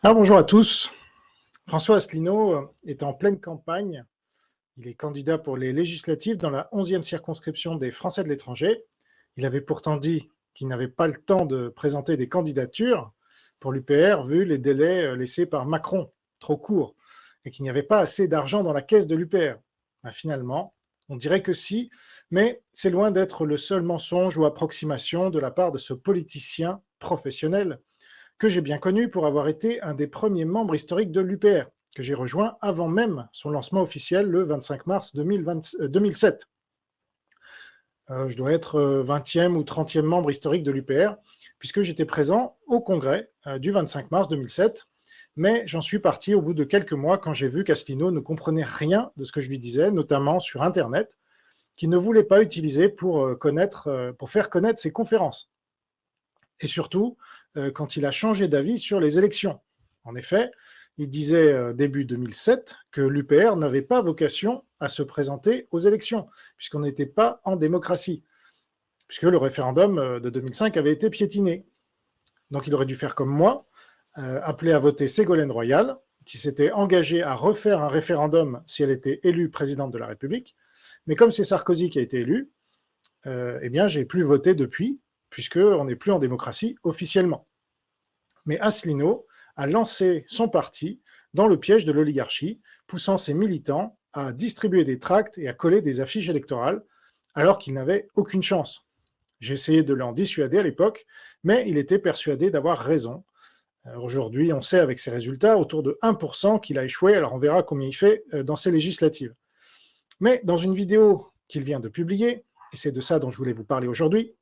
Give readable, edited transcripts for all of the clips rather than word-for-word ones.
Alors bonjour à tous. François Asselineau est en pleine campagne. Il est candidat pour les législatives dans la 11e circonscription des Français de l'étranger. Il avait pourtant dit qu'il n'avait pas le temps de présenter des candidatures pour l'UPR vu les délais laissés par Macron, trop courts, et qu'il n'y avait pas assez d'argent dans la caisse de l'UPR. Finalement, on dirait que si, mais c'est loin d'être le seul mensonge ou approximation de la part de ce politicien professionnel que j'ai bien connu pour avoir été un des premiers membres historiques de l'UPR, que j'ai rejoint avant même son lancement officiel le 25 mars 2007. Je dois être 20e ou 30e membre historique de l'UPR, puisque j'étais présent au congrès du 25 mars 2007, mais j'en suis parti au bout de quelques mois quand j'ai vu qu'Asselineau ne comprenait rien de ce que je lui disais, notamment sur Internet, qu'il ne voulait pas utiliser pour faire connaître ses conférences. Et surtout, quand il a changé d'avis sur les élections. En effet, il disait début 2007 que l'UPR n'avait pas vocation à se présenter aux élections, puisqu'on n'était pas en démocratie, puisque le référendum de 2005 avait été piétiné. Donc il aurait dû faire comme moi, appeler à voter Ségolène Royal, qui s'était engagée à refaire un référendum si elle était élue présidente de la République. Mais comme c'est Sarkozy qui a été élu, eh bien, j'ai plus voté depuis, puisqu'on n'est plus en démocratie officiellement. Mais Asselineau a lancé son parti dans le piège de l'oligarchie, poussant ses militants à distribuer des tracts et à coller des affiches électorales, alors qu'il n'avait aucune chance. J'ai essayé de l'en dissuader à l'époque, mais il était persuadé d'avoir raison. Aujourd'hui, on sait avec ses résultats, autour de 1% qu'il a échoué, alors on verra combien il fait dans ces législatives. Mais dans une vidéo qu'il vient de publier, et c'est de ça dont je voulais vous parler aujourd'hui,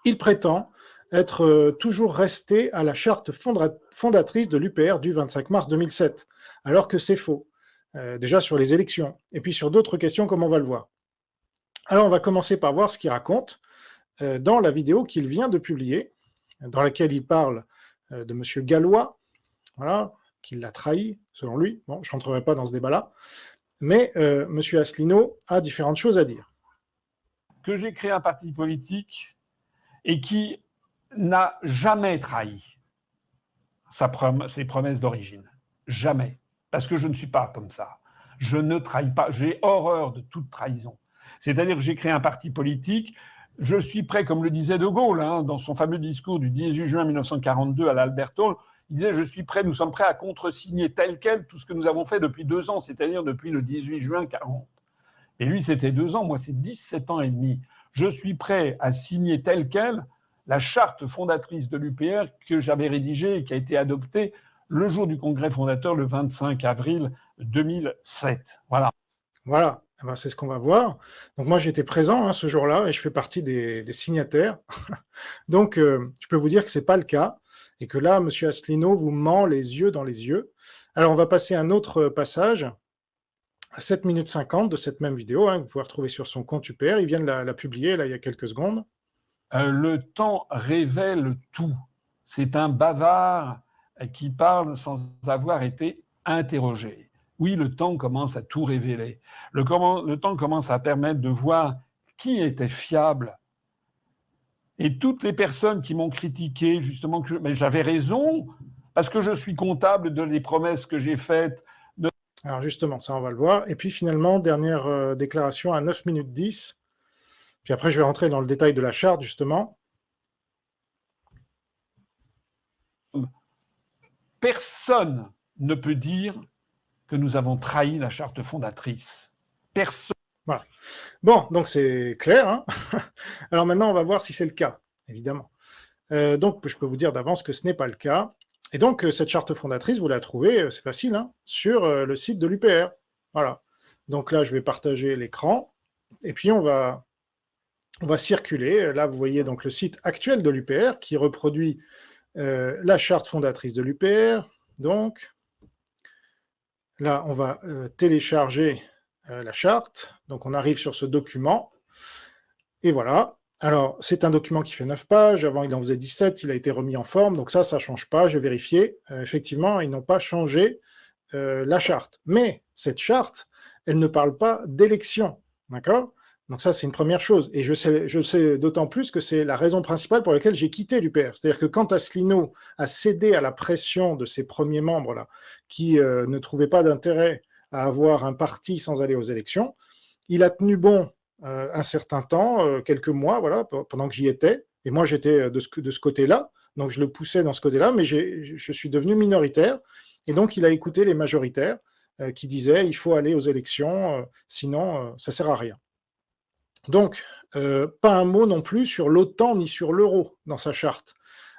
il prétend être toujours resté à la charte fondatrice de l'UPR du 25 mars 2007, alors que c'est faux, déjà sur les élections, et puis sur d'autres questions comme on va le voir. Alors on va commencer par voir ce qu'il raconte dans la vidéo qu'il vient de publier, dans laquelle il parle de M. Gallois, voilà, qui l'a trahi, selon lui. Bon, je ne rentrerai pas dans ce débat-là, mais M. Asselineau a différentes choses à dire. Que j'ai créé un parti politique et qui n'a jamais trahi ses promesses d'origine. Jamais. Parce que je ne suis pas comme ça. Je ne trahis pas. J'ai horreur de toute trahison. C'est-à-dire que j'ai créé un parti politique. Je suis prêt, comme le disait De Gaulle, dans son fameux discours du 18 juin 1942 à l'Albert Hall, il disait « Je suis prêt, nous sommes prêts à contresigner tel quel tout ce que nous avons fait depuis 2 ans, c'est-à-dire depuis le 18 juin 40. » Et lui, c'était 2 ans, moi, c'est 17 ans et demi. Je suis prêt à signer tel quel la charte fondatrice de l'UPR que j'avais rédigée et qui a été adoptée le jour du congrès fondateur, le 25 avril 2007. Voilà. Voilà, eh ben, c'est ce qu'on va voir. Donc moi, j'étais présent ce jour-là et je fais partie des signataires. Donc, je peux vous dire que ce n'est pas le cas et que là, M. Asselineau vous ment les yeux dans les yeux. Alors, on va passer à un autre passage à 7 minutes 50 de cette même vidéo, que vous pouvez retrouver sur son compte UPR. Il vient de la publier là, il y a quelques secondes. Le temps révèle tout. C'est un bavard qui parle sans avoir été interrogé. Oui, le temps commence à tout révéler. Le temps commence à permettre de voir qui était fiable. Et toutes les personnes qui m'ont critiqué, justement, mais j'avais raison, parce que je suis comptable des promesses que j'ai faites. Alors justement, ça on va le voir. Et puis finalement, dernière déclaration à 9 minutes 10. Puis après, je vais rentrer dans le détail de la charte, justement. Personne ne peut dire que nous avons trahi la charte fondatrice. Personne. Voilà. Bon, donc c'est clair. Alors maintenant, on va voir si c'est le cas, évidemment. Donc, je peux vous dire d'avance que ce n'est pas le cas. Et donc, cette charte fondatrice, vous la trouvez, c'est facile, sur le site de l'UPR. Voilà. Donc là, je vais partager l'écran. Et puis, on va circuler. Là, vous voyez donc le site actuel de l'UPR qui reproduit la charte fondatrice de l'UPR. Donc, là, on va télécharger la charte. Donc, on arrive sur ce document. Et voilà. Alors, c'est un document qui fait 9 pages. Avant, il en faisait 17. Il a été remis en forme. Donc ça ne change pas. J'ai vérifié. Effectivement, ils n'ont pas changé la charte. Mais cette charte, elle ne parle pas d'élection. D'accord ? Donc ça, c'est une première chose. Et je sais d'autant plus que c'est la raison principale pour laquelle j'ai quitté l'UPR. C'est-à-dire que quand Asselineau a cédé à la pression de ses premiers membres, là, qui ne trouvaient pas d'intérêt à avoir un parti sans aller aux élections, il a tenu bon un certain temps, quelques mois, voilà, pendant que j'y étais. Et moi, j'étais de ce côté-là, donc je le poussais dans ce côté-là, mais je suis devenu minoritaire. Et donc, il a écouté les majoritaires qui disaient il faut aller aux élections, sinon ça ne sert à rien. Donc, pas un mot non plus sur l'OTAN ni sur l'euro dans sa charte.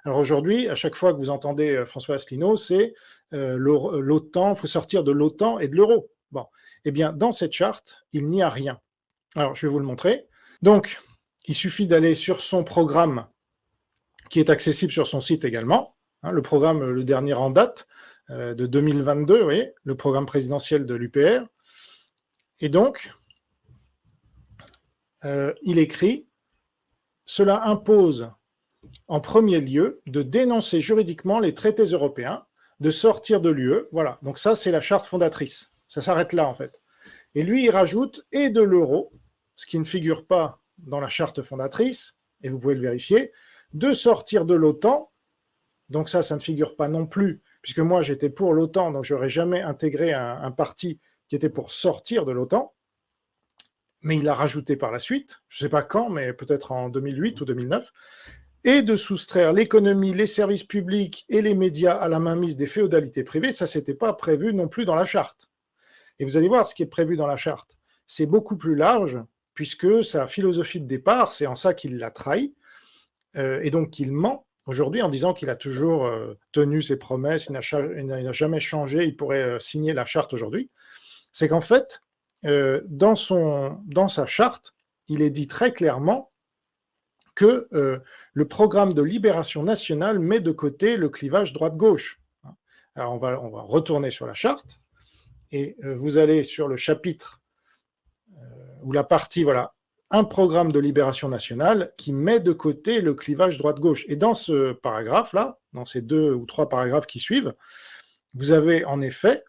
Alors aujourd'hui, à chaque fois que vous entendez François Asselineau, c'est l'OTAN, il faut sortir de l'OTAN et de l'euro. Bon, eh bien, dans cette charte, il n'y a rien. Alors, je vais vous le montrer. Donc, il suffit d'aller sur son programme, qui est accessible sur son site également. Hein, le programme, le dernier en date, de 2022, vous voyez, le programme présidentiel de l'UPR. Et donc, il écrit « Cela impose en premier lieu de dénoncer juridiquement les traités européens, de sortir de l'UE. » Voilà, donc ça, c'est la charte fondatrice. Ça s'arrête là, en fait. Et lui, il rajoute « et de l'euro », ce qui ne figure pas dans la charte fondatrice, et vous pouvez le vérifier, de sortir de l'OTAN, donc ça ne figure pas non plus, puisque moi, j'étais pour l'OTAN, donc je n'aurais jamais intégré un parti qui était pour sortir de l'OTAN, mais il l'a rajouté par la suite, je ne sais pas quand, mais peut-être en 2008 ou 2009, et de soustraire l'économie, les services publics et les médias à la mainmise des féodalités privées, ça, n'était pas prévu non plus dans la charte. Et vous allez voir ce qui est prévu dans la charte. C'est beaucoup plus large, puisque sa philosophie de départ, c'est en ça qu'il l'a trahi, et donc qu'il ment aujourd'hui en disant qu'il a toujours tenu ses promesses, il n'a jamais changé, il pourrait signer la charte aujourd'hui. C'est qu'en fait, dans sa charte, il est dit très clairement que le programme de libération nationale met de côté le clivage droite-gauche. Alors on va retourner sur la charte, et vous allez sur le chapitre ou la partie, voilà, un programme de libération nationale qui met de côté le clivage droite-gauche. Et dans ce paragraphe-là, dans ces 2 ou 3 paragraphes qui suivent, vous avez en effet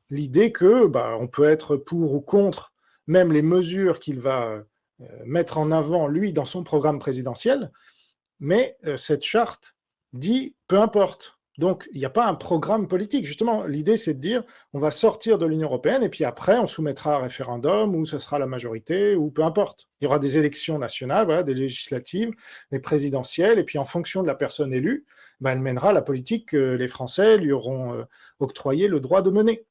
l'idée que on peut être pour ou contre même les mesures qu'il va mettre en avant, lui, dans son programme présidentiel, mais cette charte dit peu importe. Donc, il n'y a pas un programme politique. Justement, l'idée, c'est de dire on va sortir de l'Union européenne et puis après, on soumettra un référendum ou ça sera la majorité ou peu importe. Il y aura des élections nationales, voilà, des législatives, des présidentielles, et puis en fonction de la personne élue, elle mènera la politique que les Français lui auront octroyé le droit de mener.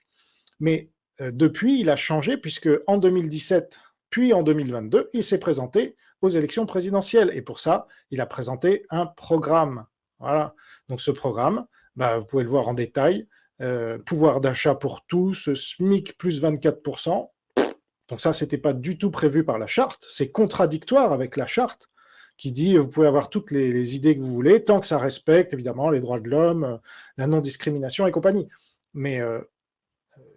Mais depuis, il a changé puisque en 2017, puis en 2022, il s'est présenté aux élections présidentielles. Et pour ça, il a présenté un programme. Voilà. Donc ce programme, vous pouvez le voir en détail. Pouvoir d'achat pour tous, SMIC plus 24%. Donc ça, ce n'était pas du tout prévu par la charte. C'est contradictoire avec la charte qui dit vous pouvez avoir toutes les idées que vous voulez, tant que ça respecte évidemment les droits de l'homme, la non-discrimination et compagnie. Mais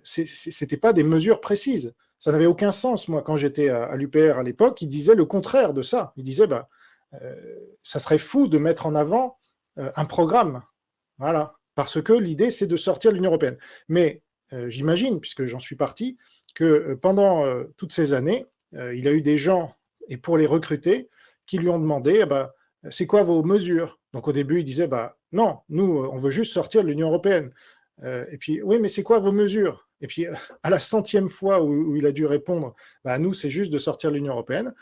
ce n'était pas des mesures précises. Ça n'avait aucun sens. Moi, quand j'étais à l'UPR à l'époque, il disait le contraire de ça. Il disait ça serait fou de mettre en avant un programme. Voilà. Parce que l'idée, c'est de sortir de l'Union européenne. Mais j'imagine, puisque j'en suis parti, que pendant toutes ces années, il a eu des gens, et pour les recruter, qui lui ont demandé c'est quoi vos mesures? Donc au début, il disait non, nous, on veut juste sortir de l'Union européenne. Et puis, oui, mais c'est quoi vos mesures? Et puis, à la 100e fois où il a dû répondre, nous, c'est juste de sortir de l'Union européenne,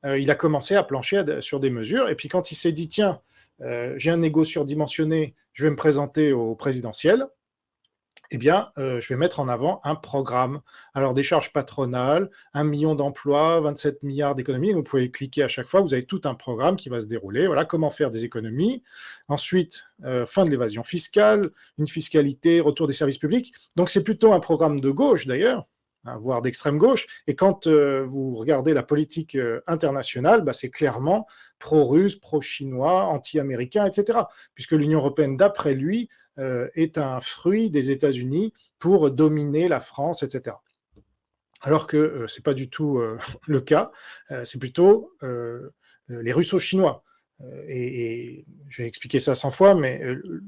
il a commencé à plancher sur des mesures. Et puis, quand il s'est dit, tiens, j'ai un ego surdimensionné, je vais me présenter au présidentiel, eh bien, je vais mettre en avant un programme. Alors, des charges patronales, 1 million d'emplois, 27 milliards d'économies. Vous pouvez cliquer à chaque fois, vous avez tout un programme qui va se dérouler. Voilà, comment faire des économies. Ensuite, fin de l'évasion fiscale, une fiscalité, retour des services publics. Donc, c'est plutôt un programme de gauche, d'ailleurs, voire d'extrême gauche. Et quand vous regardez la politique internationale, c'est clairement pro-russe, pro-chinois, anti-américain, etc. Puisque l'Union européenne, d'après lui, est un fruit des États-Unis pour dominer la France, etc. Alors que ce n'est pas du tout le cas, c'est plutôt les Russo-Chinois. et j'ai expliqué ça 100 fois, mais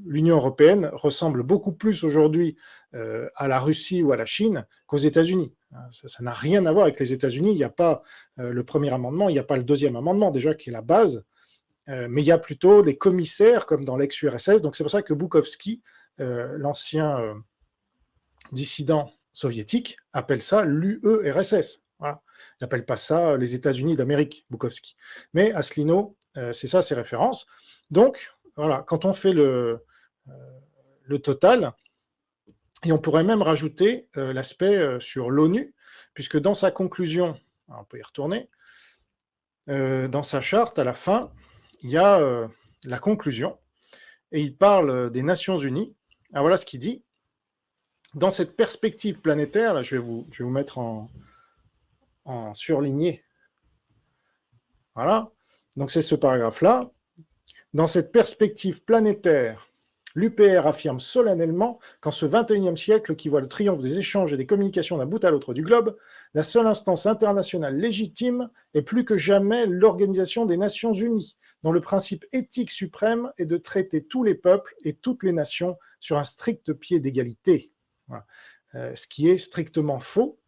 l'Union européenne ressemble beaucoup plus aujourd'hui à la Russie ou à la Chine qu'aux États-Unis. Ça n'a rien à voir avec les États-Unis. Il n'y a pas le premier amendement, il n'y a pas le deuxième amendement, déjà, qui est la base, mais il y a plutôt des commissaires, comme dans l'ex-URSS. Donc c'est pour ça que Boukowski, l'ancien dissident soviétique, appelle ça l'UERSS. Voilà. Il n'appelle pas ça les États-Unis d'Amérique, Boukowski. Mais Asselineau, c'est ça ses références. Donc, voilà, quand on fait le total, et on pourrait même rajouter l'aspect sur l'ONU, puisque dans sa conclusion, on peut y retourner, dans sa charte, à la fin, il y a la conclusion, et il parle des Nations Unies. Alors voilà ce qu'il dit. Dans cette perspective planétaire, là, je vais vous mettre en surligné. Voilà. Donc c'est ce paragraphe-là. Dans cette perspective planétaire, l'UPR affirme solennellement qu'en ce XXIe siècle qui voit le triomphe des échanges et des communications d'un bout à l'autre du globe, la seule instance internationale légitime est plus que jamais l'Organisation des Nations Unies, dont le principe éthique suprême est de traiter tous les peuples et toutes les nations sur un strict pied d'égalité. Voilà. Ce qui est strictement faux,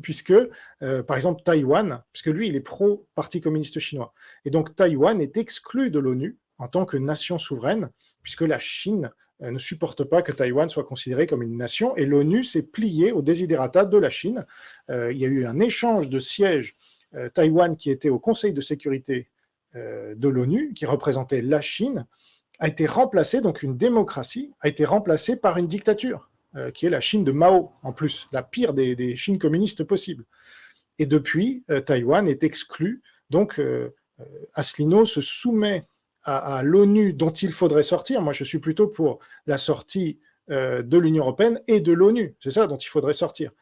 puisque, par exemple, Taïwan, puisque lui, il est pro-Parti communiste chinois, et donc Taïwan est exclu de l'ONU en tant que nation souveraine, puisque la Chine ne supporte pas que Taïwan soit considéré comme une nation, et l'ONU s'est pliée aux desiderata de la Chine. Il y a eu un échange de sièges. Taïwan, qui était au Conseil de sécurité de l'ONU, qui représentait la Chine, a été remplacé, donc une démocratie, a été remplacée par une dictature, qui est la Chine de Mao, en plus, la pire des Chines communistes possibles. Et depuis, Taïwan est exclu, donc Asselineau se soumet à l'ONU dont il faudrait sortir. Moi, je suis plutôt pour la sortie de l'Union européenne et de l'ONU. C'est ça dont il faudrait sortir.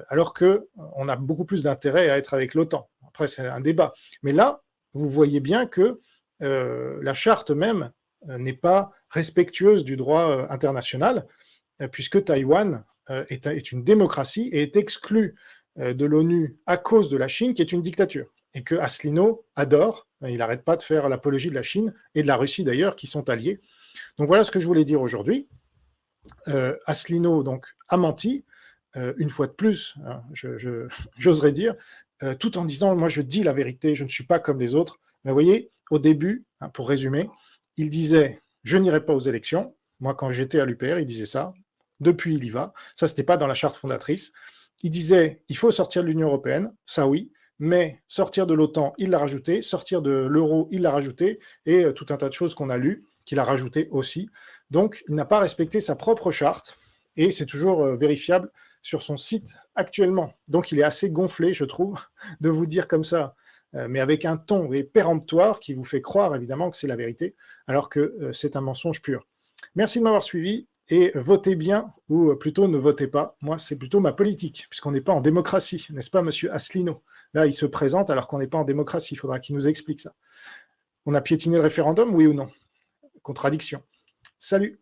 Alors qu'on a beaucoup plus d'intérêt à être avec l'OTAN. Après, c'est un débat. Mais là, vous voyez bien que la charte même n'est pas respectueuse du droit international, puisque Taïwan est une démocratie et est exclue de l'ONU à cause de la Chine, qui est une dictature. Et que Asselineau adore. Il n'arrête pas de faire l'apologie de la Chine et de la Russie d'ailleurs, qui sont alliés. Donc voilà ce que je voulais dire aujourd'hui. Asselineau donc a menti, une fois de plus, hein, j'oserais dire, tout en disant moi je dis la vérité, je ne suis pas comme les autres. Mais vous voyez, au début, hein, pour résumer, il disait je n'irai pas aux élections. Moi, quand j'étais à l'UPR, il disait ça. Depuis, il y va. Ça, c'était pas dans la charte fondatrice. Il disait il faut sortir de l'Union européenne, ça oui. Mais sortir de l'OTAN, il l'a rajouté, sortir de l'euro, il l'a rajouté, et tout un tas de choses qu'on a lues, qu'il a rajouté aussi. Donc, il n'a pas respecté sa propre charte, et c'est toujours vérifiable sur son site actuellement. Donc, il est assez gonflé, je trouve, de vous dire comme ça, mais avec un ton péremptoire qui vous fait croire, évidemment, que c'est la vérité, alors que c'est un mensonge pur. Merci de m'avoir suivi. Et votez bien, ou plutôt ne votez pas. Moi, c'est plutôt ma politique, puisqu'on n'est pas en démocratie, n'est-ce pas, monsieur Asselineau? Là, il se présente alors qu'on n'est pas en démocratie. Il faudra qu'il nous explique ça. On a piétiné le référendum, oui ou non? Contradiction. Salut!